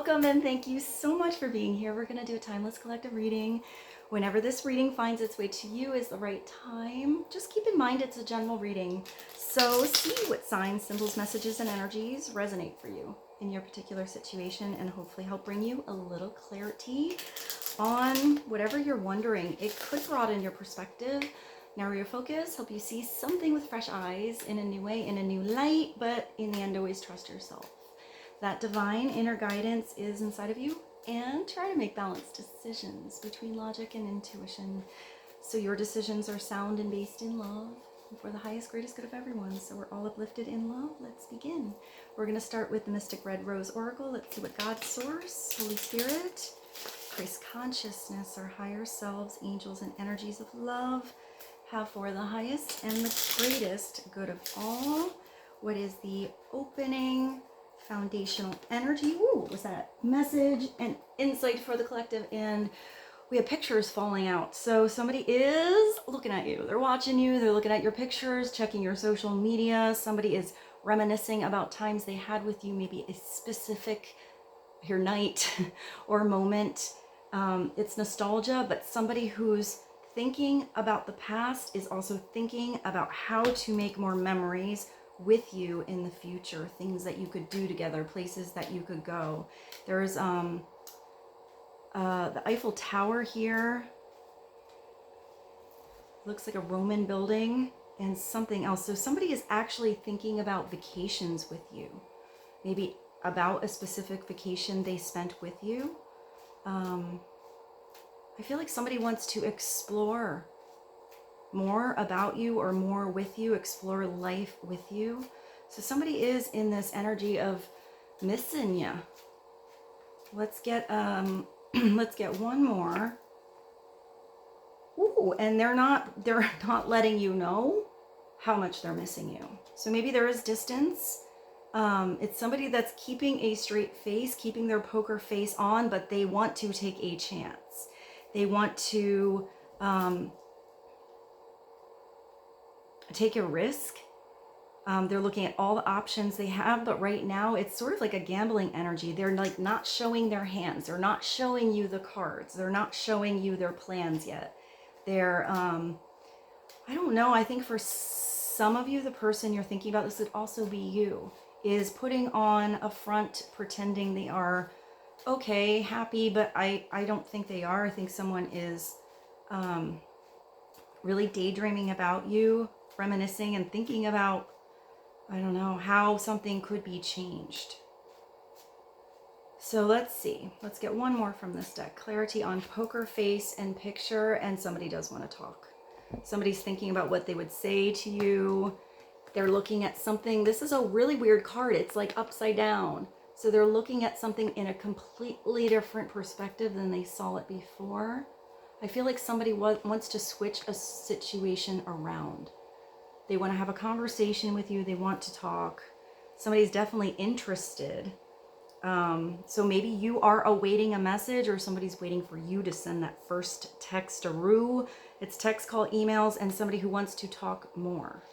welcome and thank you so much for being here. We're going to do a timeless collective reading. Whenever this reading finds its way to you is the right time. Just keep in mind it's a general reading. So see what signs, symbols, messages, and energies resonate for you in your particular situation and hopefully help bring you a little clarity on whatever you're wondering. It could broaden your perspective, narrow your focus, help you see something with fresh eyes in a new way, in a new light, but in the end, always trust yourself. That divine inner guidance is inside of you, and try to make balanced decisions between logic and intuition so your decisions are sound and based in love and for the highest, greatest good of everyone. So we're all uplifted in love. Let's begin. We're going to start with the Mystic Red Rose Oracle. Let's see what God, Source, Holy Spirit, Christ consciousness, our higher selves, angels, and energies of love have for the highest and the greatest good of all. What is the opening foundational energy? Ooh, what was that? Message and insight for the collective. And we have pictures falling out. So somebody is looking at you. They're watching you. They're looking at your pictures, checking your social media. Somebody is reminiscing about times they had with you, maybe a specific your night or moment. It's nostalgia, but somebody who's thinking about the past is also thinking about how to make more memories with you in the future, things that you could do together, places that you could go. There's the Eiffel Tower here. Looks like a Roman building and something else. So somebody is actually thinking about vacations with you. Maybe about a specific vacation they spent with you. I feel like somebody wants to explore more about you or more with you, explore life with you. So somebody is in this energy of missing you. Let's get let's get one more. Ooh, and they're not letting you know how much they're missing you. So maybe there is distance. It's somebody that's keeping a straight face, keeping their poker face on, but they want to take a chance. They want to take a risk. They're looking at all the options they have, but right now it's sort of like a gambling energy. They're like not showing their hands. They're not showing you the cards. They're not showing you their plans yet. They're, I don't know. I think for some of you, the person you're thinking about, this would also be you, is putting on a front, pretending they are okay, happy, but I don't think they are. I think someone is really daydreaming about you, reminiscing and thinking about, I don't know, how something could be changed. So let's see. Let's get one more from this deck. Clarity on poker face and picture, and somebody does want to talk. Somebody's thinking about what they would say to you. They're looking at something. This is a really weird card. It's like upside down. So they're looking at something in a completely different perspective than they saw it before. I feel like somebody wants to switch a situation around. They want to have a conversation with you. They want to talk. Somebody's definitely interested. So maybe you are awaiting a message, or somebody's waiting for you to send that first text-a-roo. It's text, call, emails, and somebody who wants to talk more.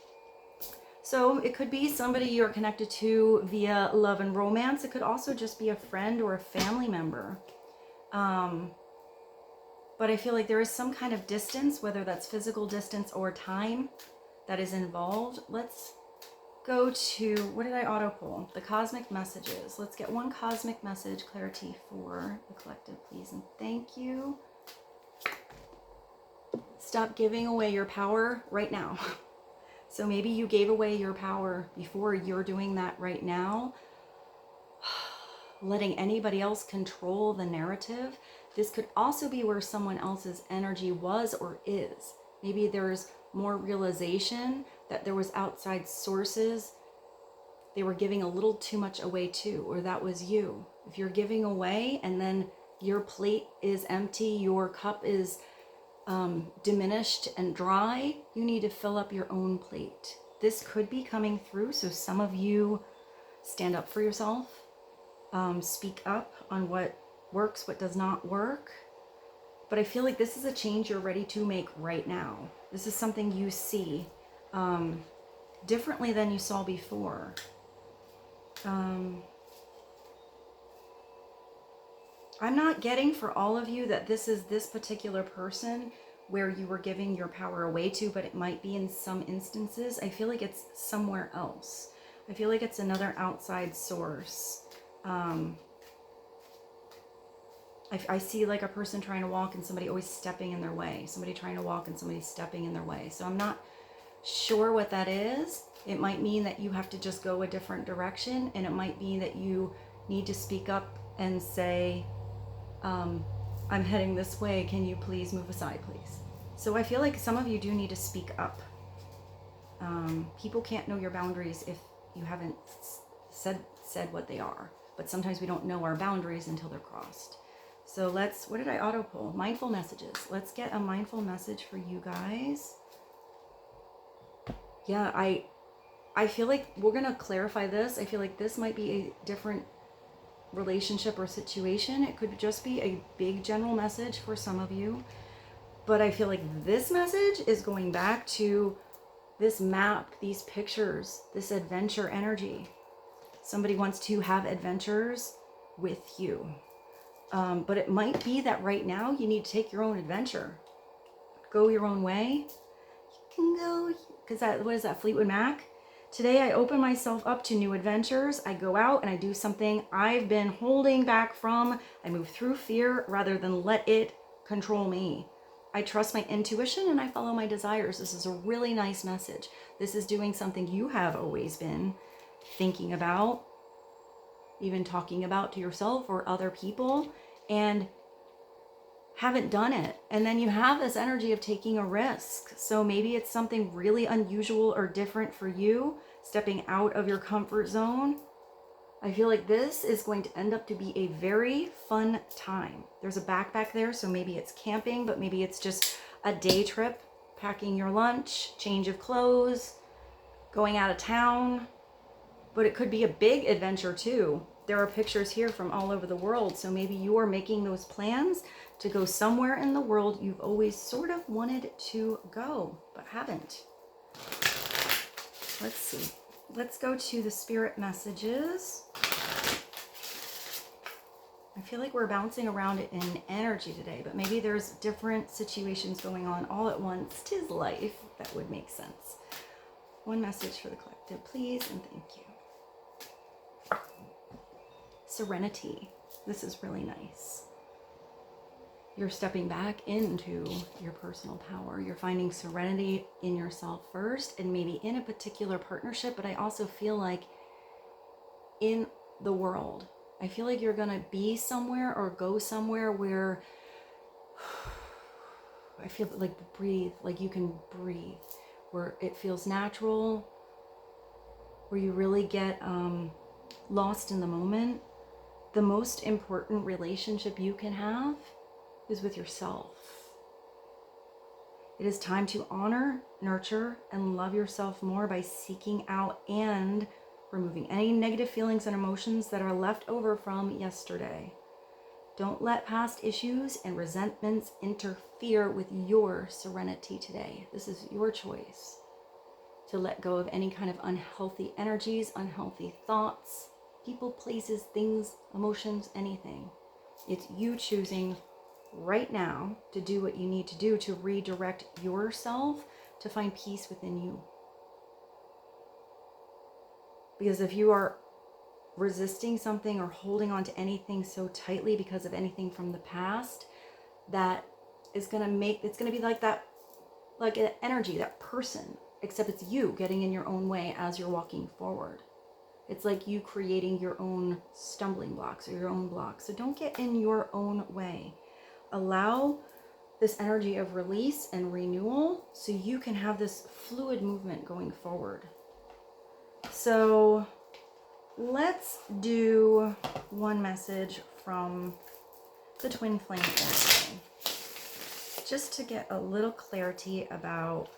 So it could be somebody you're connected to via love and romance. It could also just be a friend or a family member. But I feel like there is some kind of distance, whether that's physical distance or time, that is involved. Let's go to, what did I auto pull? The cosmic messages. Let's get one cosmic message, clarity for the collective, please. And thank you. Stop giving away your power right now. So maybe you gave away your power before. You're doing that right now. Letting anybody else control the narrative. This could also be where someone else's energy was or is. Maybe there's more realization that there was outside sources. They were giving a little too much away too, or that was you. If you're giving away and then your plate is empty, your cup is diminished and dry, you need to fill up your own plate. This could be coming through. So some of you stand up for yourself, speak up on what works, what does not work. But I feel like this is a change you're ready to make right now. This is something you see differently than you saw before. I'm not getting for all of you that this is this particular person where you were giving your power away to, but it might be in some instances. I feel like it's somewhere else. I feel like it's another outside source. I see like a person trying to walk and somebody always stepping in their way. Somebody trying to walk and somebody stepping in their way. So I'm not sure what that is. It might mean that you have to just go a different direction, and it might mean that you need to speak up and say, I'm heading this way. Can you please move aside, please? So I feel like some of you do need to speak up. People can't know your boundaries if you haven't said what they are. But sometimes we don't know our boundaries until they're crossed. So let's, what did I auto pull? Mindful messages. Let's get a mindful message for you guys. Yeah, I feel like we're going to clarify this. I feel like this might be a different relationship or situation. It could just be a big general message for some of you. But I feel like this message is going back to this map, these pictures, this adventure energy. Somebody wants to have adventures with you. But it might be that right now you need to take your own adventure. Go your own way. You can go, because that, what is that, Fleetwood Mac? Today I open myself up to new adventures. I go out and I do something I've been holding back from. I move through fear rather than let it control me. I trust my intuition and I follow my desires. This is a really nice message. This is doing something you have always been thinking about, even talking about to yourself or other people, and haven't done it. And then you have this energy of taking a risk. So maybe it's something really unusual or different for you, stepping out of your comfort zone. I feel like this is going to end up to be a very fun time. There's a backpack there, so maybe it's camping, but maybe it's just a day trip, packing your lunch, change of clothes, going out of town. But it could be a big adventure too. There are pictures here from all over the world, so maybe you are making those plans to go somewhere in the world you've always sort of wanted to go, but haven't. Let's see. Let's go to the spirit messages. I feel like we're bouncing around it in energy today, but maybe there's different situations going on all at once. 'Tis life. That would make sense. One message for the collective, please, and thank you. Serenity. This is really nice. You're stepping back into your personal power. You're finding serenity in yourself first, and maybe in a particular partnership, but I also feel like in the world. I feel like you're going to be somewhere or go somewhere where I feel like breathe, like you can breathe, where it feels natural, where you really get lost in the moment. The most important relationship you can have is with yourself. It is time to honor, nurture, and love yourself more by seeking out and removing any negative feelings and emotions that are left over from yesterday. Don't let past issues and resentments interfere with your serenity today. This is your choice to let go of any kind of unhealthy energies, unhealthy thoughts, people, places, things, emotions, anything. It's you choosing right now to do what you need to do to redirect yourself to find peace within you. Because if you are resisting something or holding on to anything so tightly because of anything from the past, that is going to make, it's going to be like that, like an energy, that person, except it's you getting in your own way as you're walking forward. It's like you creating your own stumbling blocks or your own blocks. So don't get in your own way. Allow this energy of release and renewal so you can have this fluid movement going forward. So let's do one message from the Twin Flame Oracle, just to get a little clarity about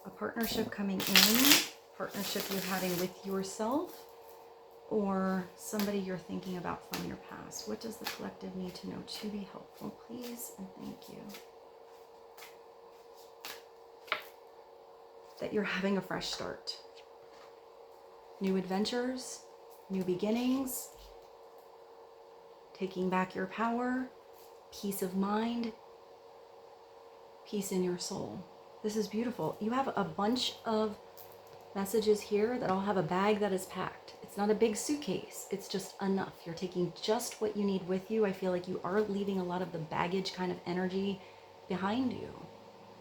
a partnership coming in, partnership you're having with yourself, or somebody you're thinking about from your past. What does the collective need to know to be helpful, please? And thank you. That you're having a fresh start. New adventures, new beginnings. taking back your power, peace of mind, peace in your soul. This is beautiful. You have a bunch of messages here that all have a bag that is packed. It's not a big suitcase. It's just enough. You're taking just what you need with you. I feel like you are leaving a lot of the baggage kind of energy behind you.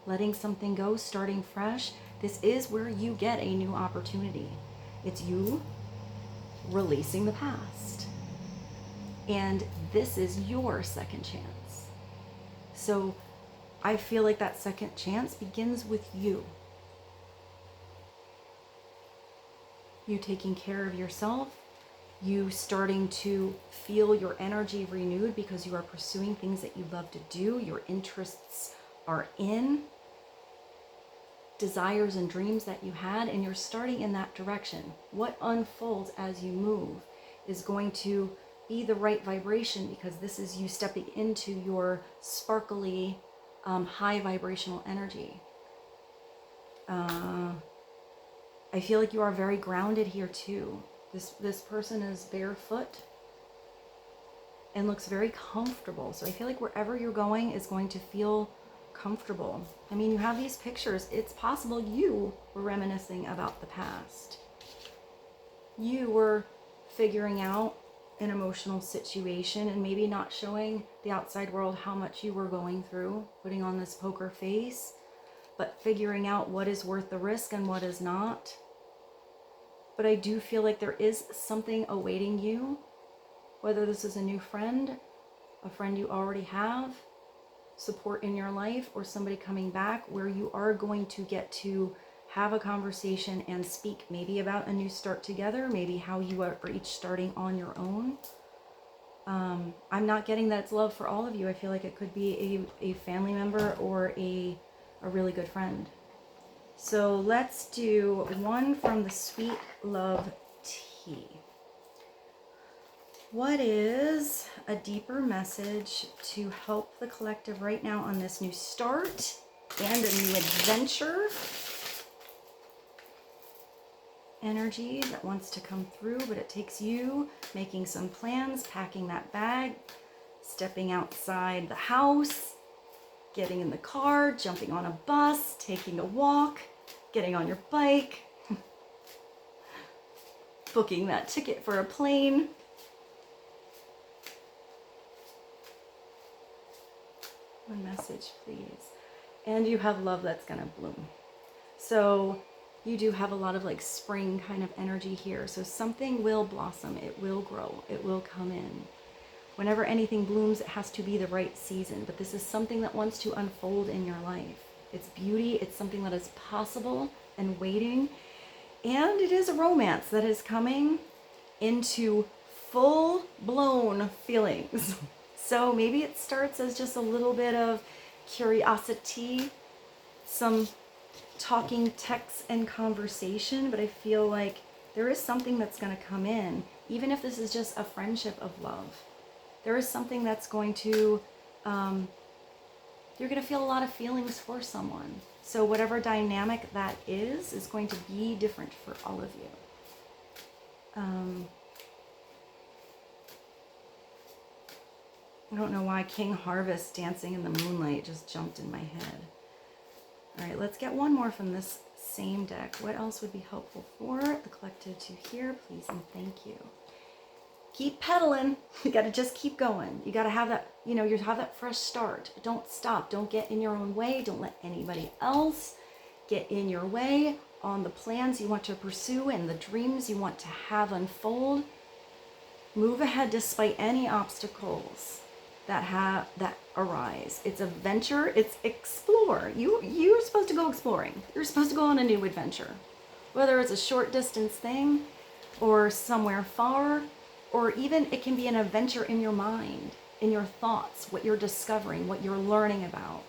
Letting something go, starting fresh. This is where you get a new opportunity. It's you releasing the past. And this is your second chance. So I feel like that second chance begins with you. You taking care of yourself, you starting to feel your energy renewed because you are pursuing things that you love to do, your interests are in, desires and dreams that you had, and you're starting in that direction. What unfolds as you move is going to be the right vibration, because this is you stepping into your sparkly, high vibrational energy. I feel like you are very grounded here too. This person is barefoot and looks very comfortable. So I feel like wherever you're going is going to feel comfortable. I mean, you have these pictures. It's possible you were reminiscing about the past. You were figuring out an emotional situation and maybe not showing the outside world how much you were going through, putting on this poker face, but figuring out what is worth the risk and what is not. But I do feel like there is something awaiting you, whether this is a new friend, a friend you already have, support in your life, or somebody coming back, where you are going to get to have a conversation and speak maybe about a new start together, maybe how you are each starting on your own. I'm not getting that it's love for all of you. I feel like it could be a family member or a really good friend. So let's do one from the Sweet Love Tea. What is a deeper message to help the collective right now on this new start and a new adventure? Energy that wants to come through, but it takes you making some plans, packing that bag, stepping outside the house, getting in the car, jumping on a bus, taking a walk, getting on your bike, booking that ticket for a plane. One message, please. And you have love that's gonna bloom. So you do have a lot of like spring kind of energy here. So something will blossom, it will grow, it will come in. Whenever anything blooms, it has to be the right season. But this is something that wants to unfold in your life. It's beauty, it's something that is possible and waiting. And it is a romance that is coming into full-blown feelings. So maybe it starts as just a little bit of curiosity, some talking texts and conversation, but I feel like there is something that's going to come in, even if this is just a friendship of love. There is something that's going to, you're going to feel a lot of feelings for someone. So whatever dynamic that is going to be different for all of you. I don't know why King Harvest dancing in the moonlight just jumped in my head. All right, let's get one more from this same deck. What else would be helpful for the collective to hear, please and thank you. Keep pedaling. You got to just keep going. You got to have that, you have that fresh start. Don't stop. Don't get in your own way. Don't let anybody else get in your way on the plans you want to pursue and the dreams you want to have unfold. Move ahead despite any obstacles that arise. It's a venture. It's explore. You're supposed to go exploring. You're supposed to go on a new adventure. Whether it's a short distance thing or somewhere far, or even it can be an adventure in your mind, in your thoughts, what you're discovering, what you're learning about.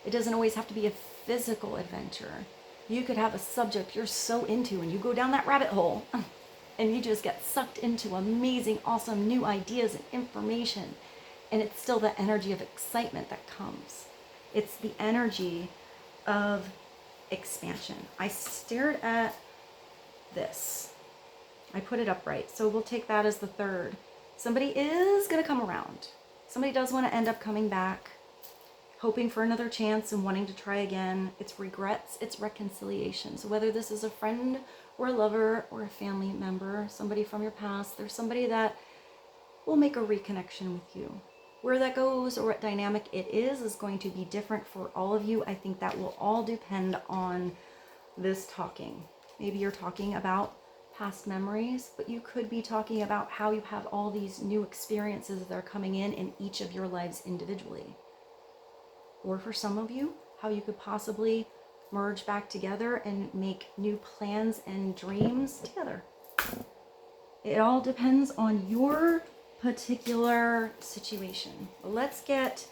It doesn't always have to be a physical adventure. You could have a subject you're so into and you go down that rabbit hole and you just get sucked into amazing, awesome new ideas and information. And it's still the energy of excitement that comes. It's the energy of expansion. I stared at this. I put it upright. So we'll take that as the third. Somebody is going to come around. Somebody does want to end up coming back, hoping for another chance and wanting to try again. It's regrets, it's reconciliation. So whether this is a friend or a lover or a family member, somebody from your past, there's somebody that will make a reconnection with you. Where that goes or what dynamic it is going to be different for all of you. I think that will all depend on this talking. Maybe you're talking about past memories, but you could be talking about how you have all these new experiences that are coming in each of your lives individually. Or for some of you, how you could possibly merge back together and make new plans and dreams together. It all depends on your particular situation. Let's get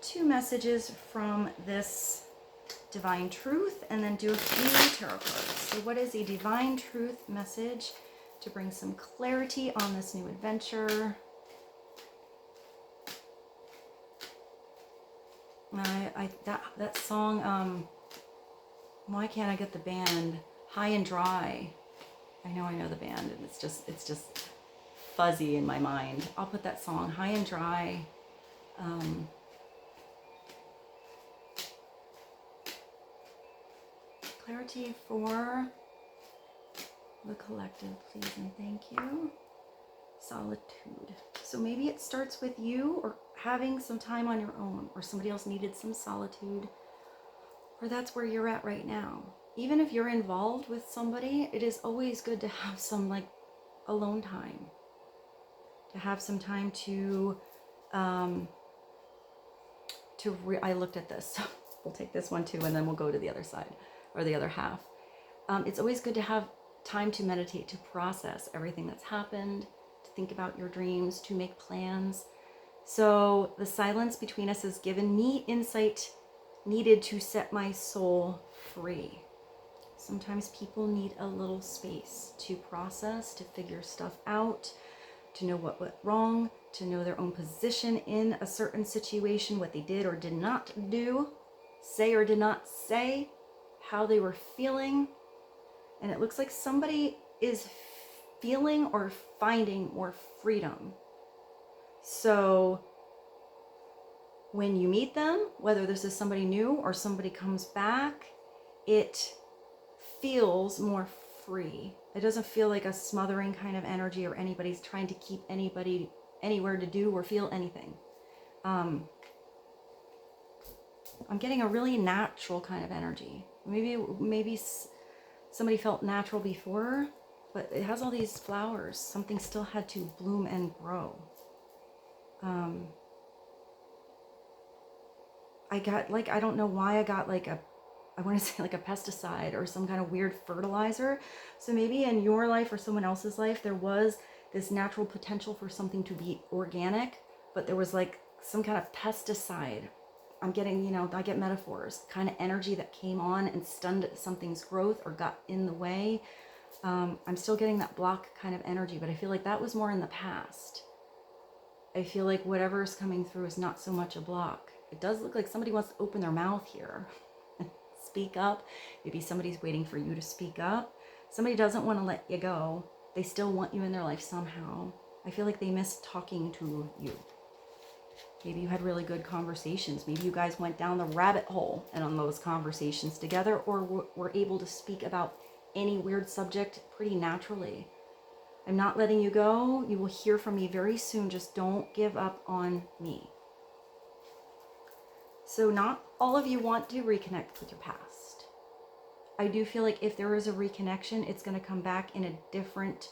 2 messages from this divine truth and then do a few tarot cards. So what is a divine truth message to bring some clarity on this new adventure? That song, why can't I get the band? High and Dry. I know the band, and it's just fuzzy in my mind. I'll put that song, High and Dry. Clarity for the collective, please and thank you. Solitude. So maybe it starts with you or having some time on your own, or somebody else needed some solitude, or that's where you're at right now. Even if you're involved with somebody, it is always good to have some like alone time, to have some time to I looked at this, so we'll take this one too, and then we'll go to the other side or the other half. It's always good to have time to meditate, to process everything that's happened, to think about your dreams, to make plans. So the silence between us has given me insight needed to set my soul free. Sometimes people need a little space to process, to figure stuff out, to know what went wrong, to know their own position in a certain situation, what they did or did not do, say or did not say, how they were feeling. And it looks like somebody is feeling or finding more freedom. So when you meet them, whether this is somebody new or somebody comes back, it feels more free. It doesn't feel like a smothering kind of energy or anybody's trying to keep anybody anywhere to do or feel anything. I'm getting a really natural kind of energy. Maybe somebody felt natural before, but it has all these flowers. Something still had to bloom and grow. I got like, I don't know why I got like I want to say like a pesticide or some kind of weird fertilizer. So maybe in your life or someone else's life, there was this natural potential for something to be organic, but there was like some kind of pesticide. I'm getting, I get metaphors, kind of energy that came on and stunned something's growth or got in the way. I'm still getting that block kind of energy, but I feel like that was more in the past. I feel like whatever is coming through is not so much a block. It does look like somebody wants to open their mouth here and speak up. Maybe somebody's waiting for you to speak up. Somebody doesn't want to let you go. They still want you in their life somehow. I feel like they miss talking to you. Maybe you had really good conversations. Maybe you guys went down the rabbit hole and on those conversations together, or were able to speak about any weird subject pretty naturally. I'm not letting you go. You will hear from me very soon. Just don't give up on me. So not all of you want to reconnect with your past. I do feel like if there is a reconnection, it's going to come back in a different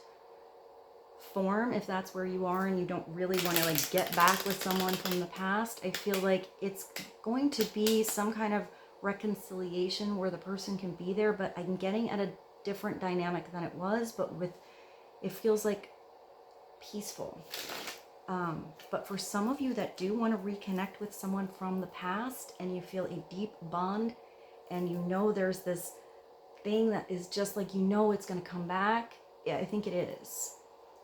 form. If that's where you are and you don't really want to like get back with someone from the past, I feel like it's going to be some kind of reconciliation where the person can be there, but I'm getting at a different dynamic than it was, but it feels like peaceful. But for some of you that do want to reconnect with someone from the past and you feel a deep bond and there's this thing that is just like, it's going to come back. Yeah, I think it is.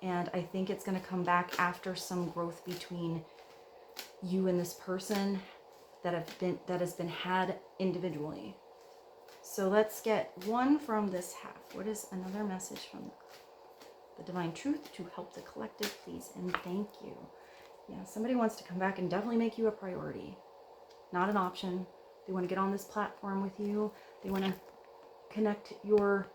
And I think it's going to come back after some growth between you and this person that has been had individually. So let's get one from this half. What is another message from the divine truth to help the collective, please, and thank you. Yeah, somebody wants to come back and definitely make you a priority, not an option. They want to get on this platform with you. They want to connect your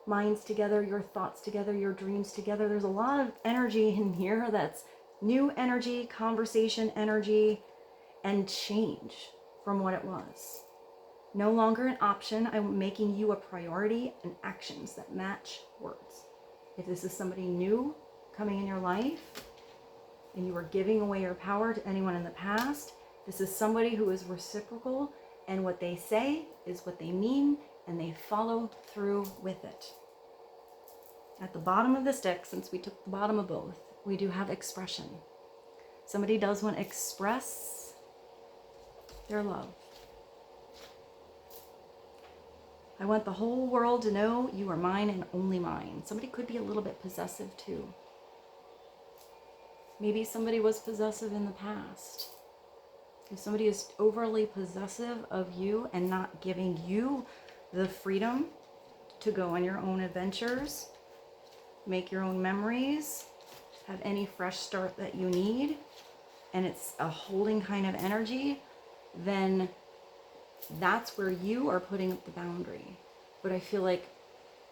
minds together, your thoughts together, your dreams together. There's a lot of energy in here that's new energy, conversation energy, and change from what it was. No longer an option. I'm making you a priority, and actions that match words. If this is somebody new coming in your life and you are giving away your power to anyone in the past, this is somebody who is reciprocal, and what they say is what they mean, and they follow through with it. At the bottom of this deck, since we took the bottom of both, we do have expression. Somebody does want to express their love. I want the whole world to know you are mine and only mine. Somebody could be a little bit possessive too. Maybe somebody was possessive in the past. If somebody is overly possessive of you and not giving you the freedom to go on your own adventures, make your own memories, have any fresh start that you need, and it's a holding kind of energy, then that's where you are putting up the boundary. But I feel like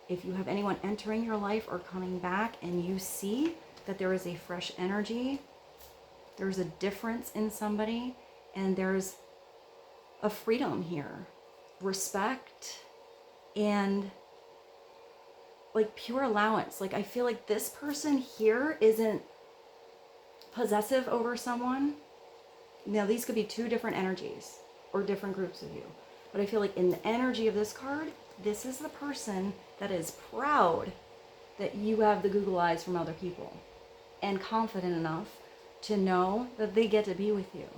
if you have anyone entering your life or coming back and you see that there is a fresh energy, there's a difference in somebody, and there's a freedom here, respect, and like pure allowance. Like I feel like this person here isn't possessive over someone. Now these could be two different energies or different groups of you, but I feel like in the energy of this card, this is the person that is proud that you have the Google eyes from other people and confident enough to know that they get to be with you.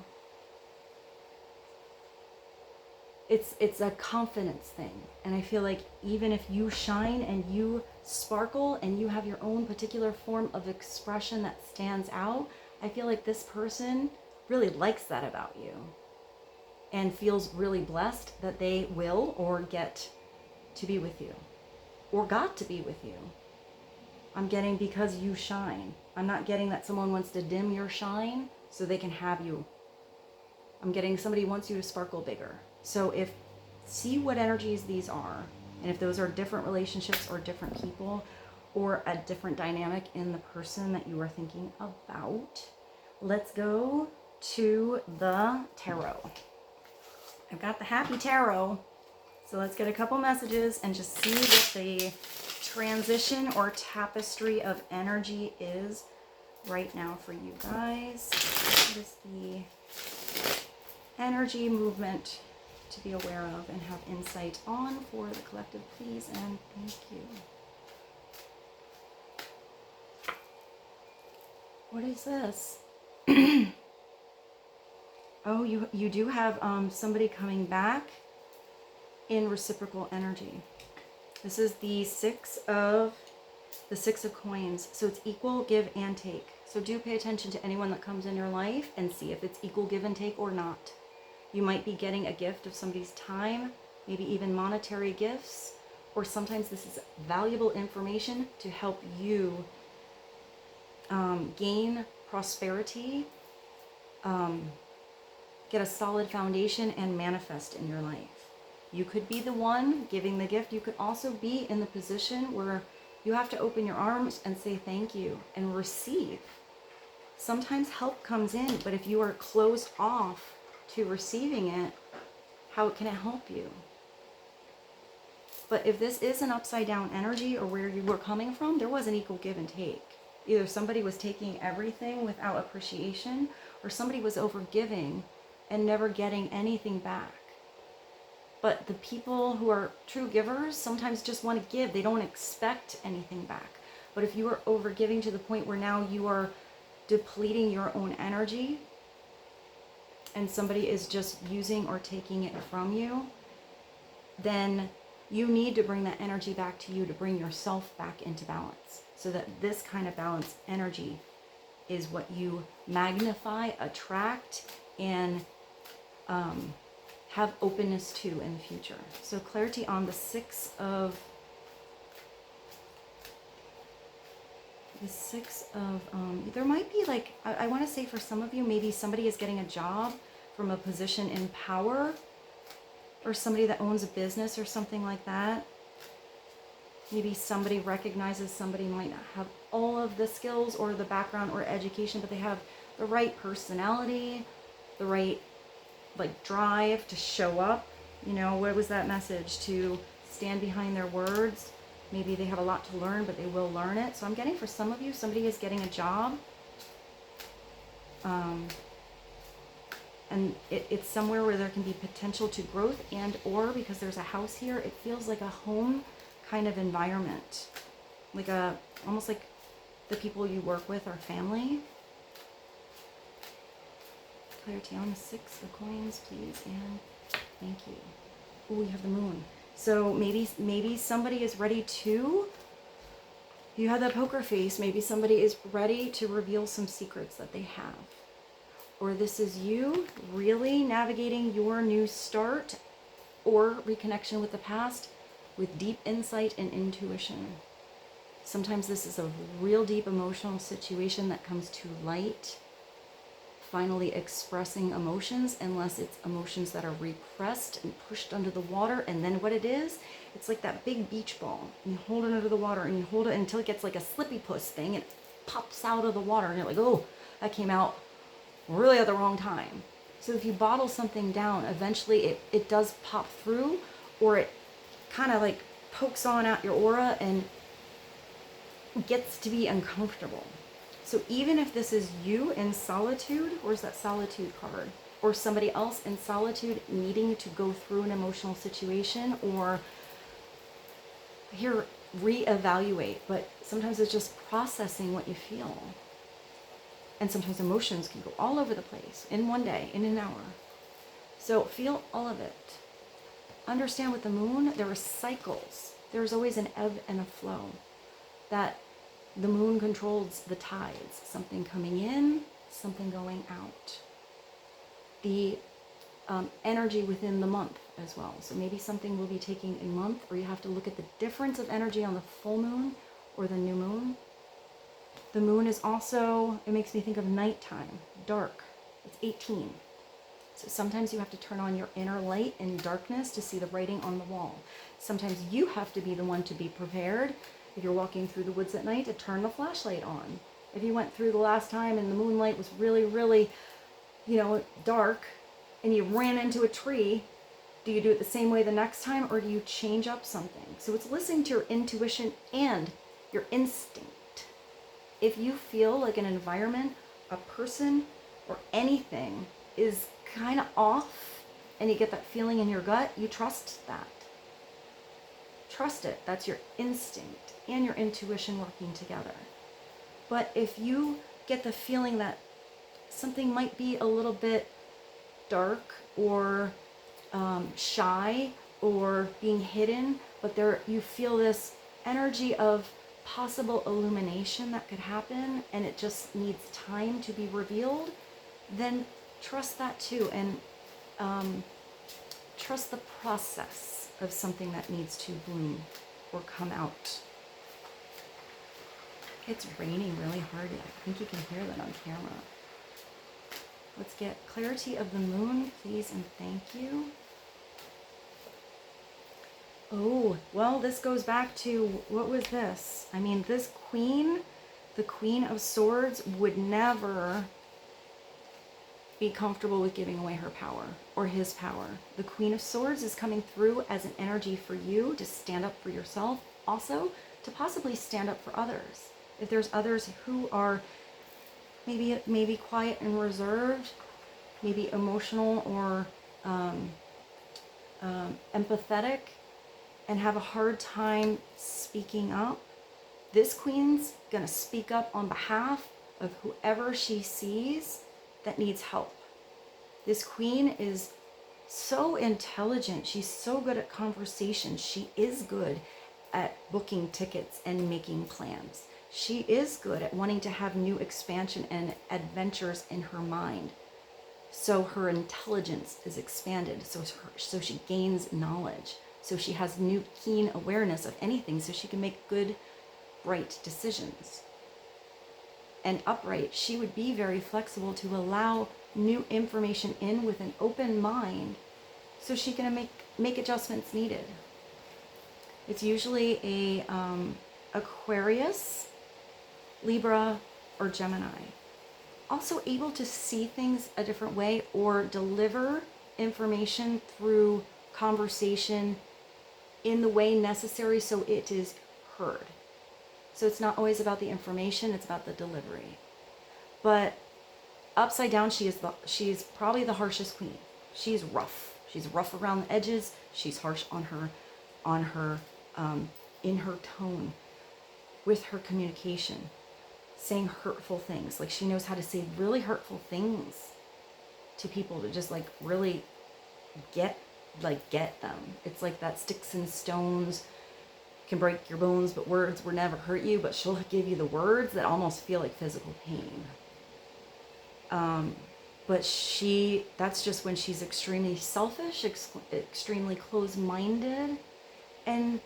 It's a confidence thing. And I feel like even if you shine and you sparkle and you have your own particular form of expression that stands out, I feel like this person really likes that about you and feels really blessed that they will or get to be with you or got to be with you. I'm getting because you shine. I'm not getting that someone wants to dim your shine so they can have you. I'm getting somebody wants you to sparkle bigger. So see what energies these are, and if those are different relationships or different people or a different dynamic in the person that you are thinking about. Let's go to the tarot. I've got the happy tarot. So let's get a couple messages and just see what the transition or tapestry of energy is right now for you guys. What is the energy movement to be aware of and have insight on for the collective, please, and thank you. What is this? Oh, you do have somebody coming back in reciprocal energy. This is the six of coins. So it's equal give and take. So do pay attention to anyone that comes in your life and see if it's equal give and take or not. You might be getting a gift of somebody's time, maybe even monetary gifts, or sometimes this is valuable information to help you gain prosperity, get a solid foundation, and manifest in your life. You could be the one giving the gift. You could also be in the position where you have to open your arms and say thank you and receive. Sometimes help comes in, but if you are closed off to receiving it, how can it help you? But if this is an upside down energy or where you were coming from, there was an equal give and take. Either somebody was taking everything without appreciation, or somebody was over giving and never getting anything back. But the people who are true givers sometimes just want to give. They don't expect anything back. But if you are over giving to the point where now you are depleting your own energy and somebody is just using or taking it from you, then you need to bring that energy back to you to bring yourself back into balance, so that this kind of balanced energy is what you magnify, attract, and have openness to in the future. So clarity on the 6 of The Six of, there might be like, I want to say for some of you, maybe somebody is getting a job from a position in power, or somebody that owns a business or something like that. Maybe somebody recognizes somebody might not have all of the skills or the background or education, but they have the right personality, the right like drive to show up. You know, what was that message? To stand behind their words. Maybe they have a lot to learn, but they will learn it. So I'm getting for some of you, somebody is getting a job. And it's somewhere where there can be potential to growth, and or because there's a house here, it feels like a home kind of environment. Like almost like the people you work with are family. Clarity on the Six of Coins, please, and thank you. Oh, we have the Moon. So maybe somebody is ready to, you have that poker face, maybe somebody is ready to reveal some secrets that they have. Or this is you really navigating your new start or reconnection with the past with deep insight and intuition. Sometimes this is a real deep emotional situation that comes to light, finally expressing emotions, unless it's emotions that are repressed and pushed under the water. And then what it is, it's like that big beach ball. And you hold it under the water and you hold it until it gets like a slippy puss thing and it pops out of the water. And you're like, oh, that came out really at the wrong time. So if you bottle something down, eventually it does pop through, or it kind of like pokes on out your aura and gets to be uncomfortable. So even if this is you in solitude, where's that solitude card? Or somebody else in solitude needing to go through an emotional situation, or here, reevaluate, but sometimes it's just processing what you feel. And sometimes emotions can go all over the place in one day, in an hour. So feel all of it. Understand with the Moon, there are cycles. There's always an ebb and a flow. That the Moon controls the tides, something coming in, something going out. The energy within the month as well. So maybe something will be taking a month, or you have to look at the difference of energy on the full moon or the new moon. The Moon is also, it makes me think of nighttime, dark. It's 18. So sometimes you have to turn on your inner light in darkness to see the writing on the wall. Sometimes you have to be the one to be prepared, if you're walking through the woods at night, to turn the flashlight on. If you went through the last time and the moonlight was really, really, dark, and you ran into a tree, do you do it the same way the next time, or do you change up something? So it's listening to your intuition and your instinct. If you feel like an environment, a person, or anything is kind of off, and you get that feeling in your gut, you trust that. Trust it. That's your instinct and your intuition working together. But if you get the feeling that something might be a little bit dark or shy or being hidden, but you feel this energy of possible illumination that could happen, and it just needs time to be revealed, then trust that too, and trust the process of something that needs to bloom or come out. It's raining really hard. I think you can hear that on camera. Let's get clarity of the Moon, please, and thank you. Oh, well, this goes back to, what was this? I mean, this queen, the Queen of Swords, would never be comfortable with giving away her power or his power. The Queen of Swords is coming through as an energy for you to stand up for yourself, also to possibly stand up for others. If there's others who are maybe quiet and reserved, maybe emotional or empathetic, and have a hard time speaking up, this queen's gonna speak up on behalf of whoever she sees that needs help. This queen is so intelligent. She's so good at conversation. She is good at booking tickets and making plans. She is good at wanting to have new expansion and adventures in her mind. So her intelligence is expanded. So she gains knowledge. So she has new keen awareness of anything, so she can make good, right decisions. and upright, she would be very flexible to allow new information in with an open mind, so she can make adjustments needed. It's usually a Aquarius, Libra, or Gemini. Also able to see things a different way or deliver information through conversation in the way necessary so it is heard. So it's not always about the information, it's about the delivery. But upside down, she is probably the harshest queen. She's rough. She's rough around the edges. She's harsh in her tone, with her communication, saying hurtful things. Like, she knows how to say really hurtful things to people to just like really get them. It's like that sticks and stones can break your bones, but words will never hurt you. But she'll give you the words that almost feel like physical pain. But that's just when she's extremely selfish, extremely closed-minded, and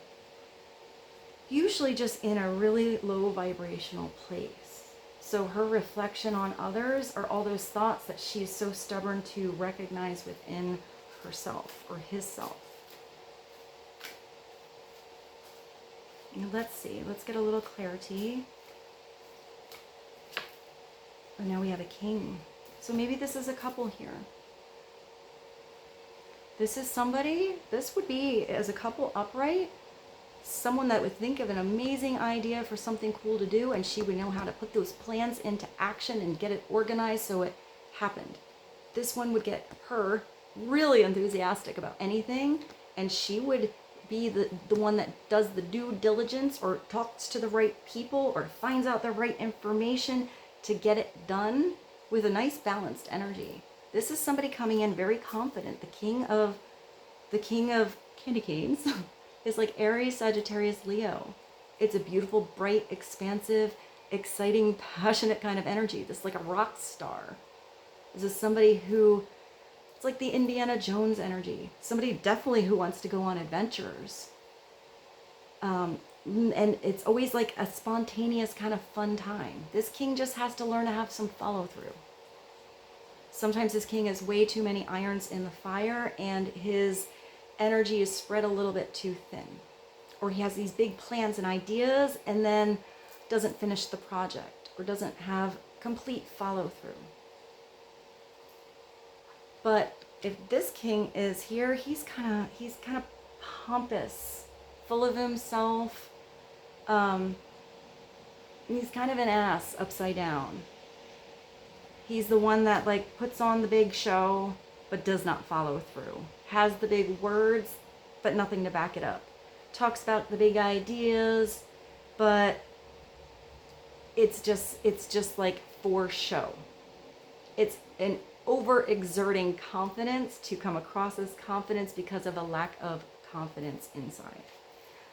usually just in a really low vibrational place. So her reflection on others are all those thoughts that she is so stubborn to recognize within herself or his self. Let's see. Let's get a little clarity. Oh, now we have a king. So maybe this is a couple here. This is somebody, this would be, as a couple upright, someone that would think of an amazing idea for something cool to do, and she would know how to put those plans into action and get it organized so it happened. This one would get her really enthusiastic about anything, and she would be the one that does the due diligence or talks to the right people or finds out the right information to get it done with a nice balanced energy. This is somebody coming in very confident. The king of candy canes is like Aries, Sagittarius, Leo. It's a beautiful, bright, expansive, exciting, passionate kind of energy. This is like a rock star. This is somebody who, it's like the Indiana Jones energy. Somebody definitely who wants to go on adventures. And it's always like a spontaneous kind of fun time. This king just has to learn to have some follow through. Sometimes this king has way too many irons in the fire and his energy is spread a little bit too thin. Or he has these big plans and ideas and then doesn't finish the project or doesn't have complete follow through. But if this king is here, he's kind of pompous, full of himself. He's kind of an ass upside down. He's the one that like puts on the big show, but does not follow through. Has the big words, but nothing to back it up. Talks about the big ideas, but it's just like for show. It's an overexerting confidence to come across as confidence because of a lack of confidence inside.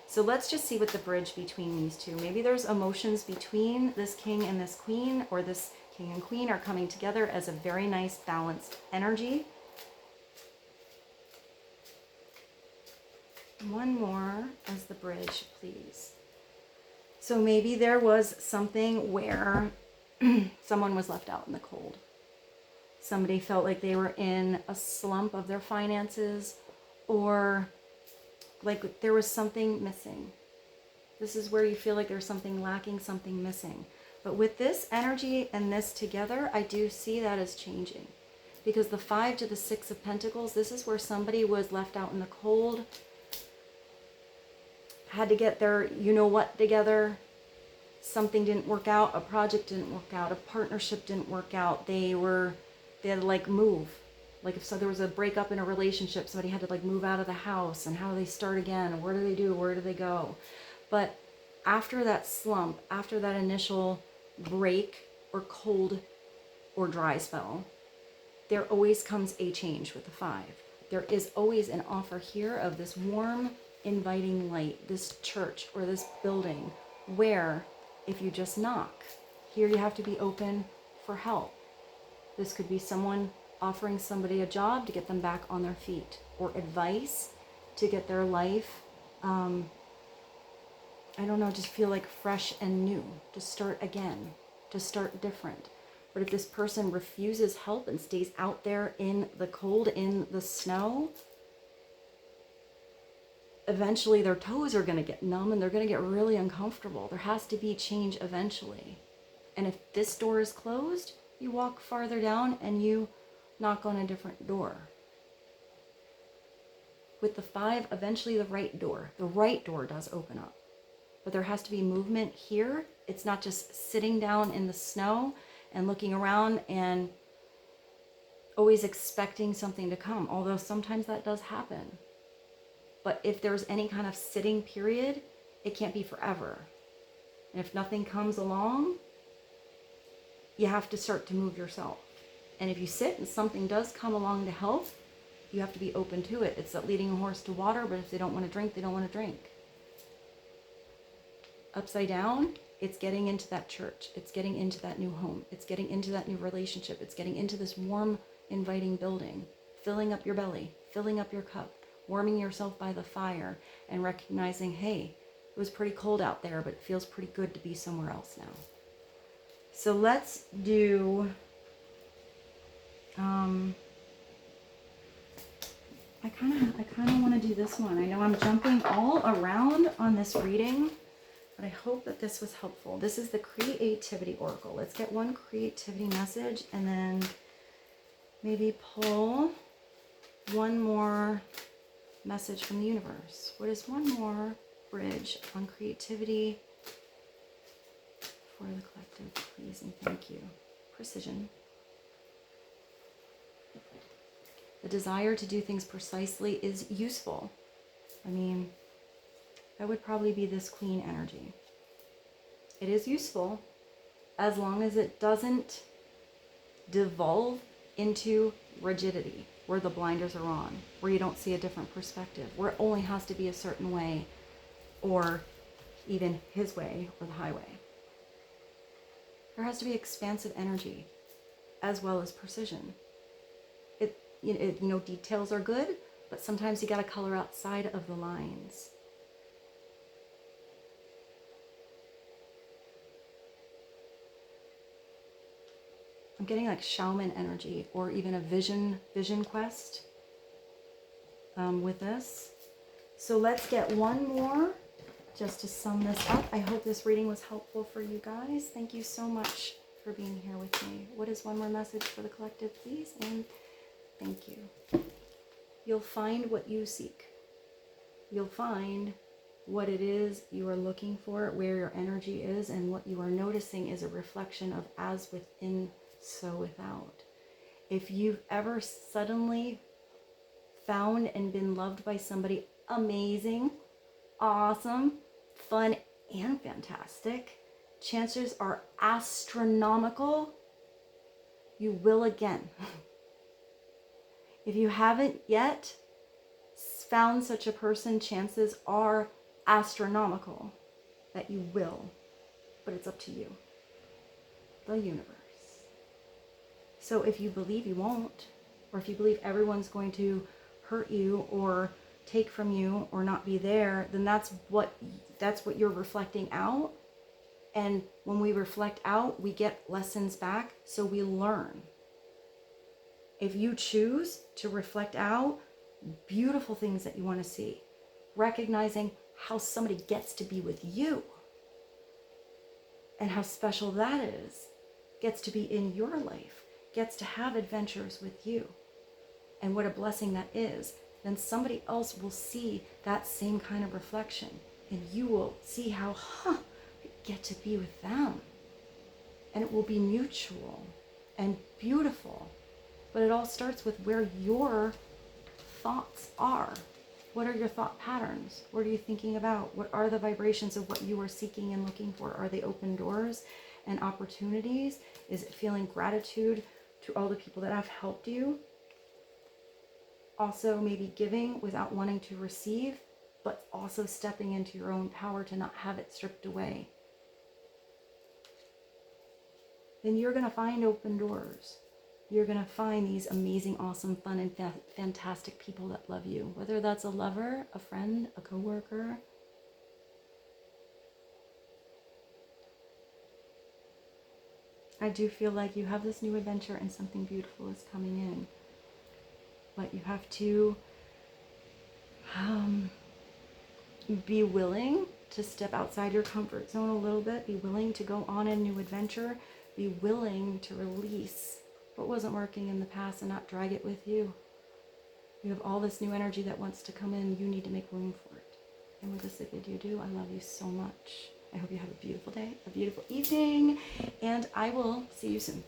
So let's just see what the bridge between these two. Maybe there's emotions between this king and this queen, or this king and queen are coming together as a very nice balanced energy. One more as the bridge, please. So maybe there was something where someone was left out in the cold. Somebody felt like they were in a slump of their finances, or like there was something missing. This is where you feel like there's something lacking, something missing. But with this energy and this together, I do see that as changing. Because the 5 to the 6 of Pentacles, this is where somebody was left out in the cold, had to get their you-know-what together. Something didn't work out, a project didn't work out, a partnership didn't work out. They had to like move. Like if so there was a breakup in a relationship, somebody had to like move out of the house, and how do they start again? Where do they do? Where do they go? But after that slump, after that initial break or cold or dry spell, there always comes a change with the 5. There is always an offer here of this warm, inviting light, this church or this building where if you just knock, here you have to be open for help. This could be someone offering somebody a job to get them back on their feet, or advice to get their life, I don't know, just feel like fresh and new, to start again. to start different. But if this person refuses help and stays out there in the cold, in the snow, eventually their toes are going to get numb and they're going to get really uncomfortable. There has to be change eventually. And if this door is closed, you walk farther down and you knock on a different door. With the 5, eventually the right door does open up. But there has to be movement here. It's not just sitting down in the snow and looking around and always expecting something to come, although sometimes that does happen. But if there's any kind of sitting period, it can't be forever. And if nothing comes along, you have to start to move yourself. And if you sit and something does come along to help, you have to be open to it. It's like leading a horse to water, but if they don't want to drink, they don't want to drink. Upside down, it's getting into that church. It's getting into that new home. It's getting into that new relationship. It's getting into this warm, inviting building, filling up your belly, filling up your cup, warming yourself by the fire, and recognizing, hey, it was pretty cold out there, but it feels pretty good to be somewhere else now. So let's do, I kind of want to do this one. I know I'm jumping all around on this reading, but I hope that this was helpful. This is the Creativity Oracle. Let's get one creativity message and then maybe pull one more message from the universe. What is one more bridge on creativity for the collective, please and thank you? Precision. The desire to do things precisely is useful. I mean, that would probably be this Queen energy. It is useful as long as it doesn't devolve into rigidity, where the blinders are on, where you don't see a different perspective, where it only has to be a certain way, or even his way or the highway. There has to be expansive energy as well as precision. Details are good, but sometimes you got to color outside of the lines. I'm getting like shaman energy, or even a vision quest with this. So let's get one more just to sum this up. I hope this reading was helpful for you guys. Thank you so much for being here with me. What is one more message for the collective, please? And thank you. You'll find what you seek. You'll find what it is you are looking for, where your energy is, and what you are noticing is a reflection of as within, so without. If you've ever suddenly found and been loved by somebody amazing, awesome, fun, and fantastic, chances are astronomical you will again. If you haven't yet found such a person, chances are astronomical that you will, but it's up to you, the universe. So if you believe you won't, or if you believe everyone's going to hurt you or take from you or not be there, then that's what you're reflecting out. And when we reflect out, we get lessons back, so we learn. If you choose to reflect out beautiful things that you want to see, recognizing how somebody gets to be with you and how special that is, gets to be in your life, gets to have adventures with you, and what a blessing that is, then somebody else will see that same kind of reflection, and you will see how, I get to be with them. And it will be mutual and beautiful. But it all starts with where your thoughts are. What are your thought patterns? What are you thinking about? What are the vibrations of what you are seeking and looking for? Are they open doors and opportunities? Is it feeling gratitude to all the people that have helped you? Also maybe giving without wanting to receive, but also stepping into your own power to not have it stripped away. Then you're going to find open doors. You're going to find these amazing, awesome, fun, and fantastic people that love you. Whether that's a lover, a friend, a coworker. I do feel like you have this new adventure and something beautiful is coming in. But you have to be willing to step outside your comfort zone a little bit. Be willing to go on a new adventure. Be willing to release what wasn't working in the past and not drag it with you. You have all this new energy that wants to come in. You need to make room for it. And with this, I bid you do. I love you so much. I hope you have a beautiful day, a beautiful evening, and I will see you soon.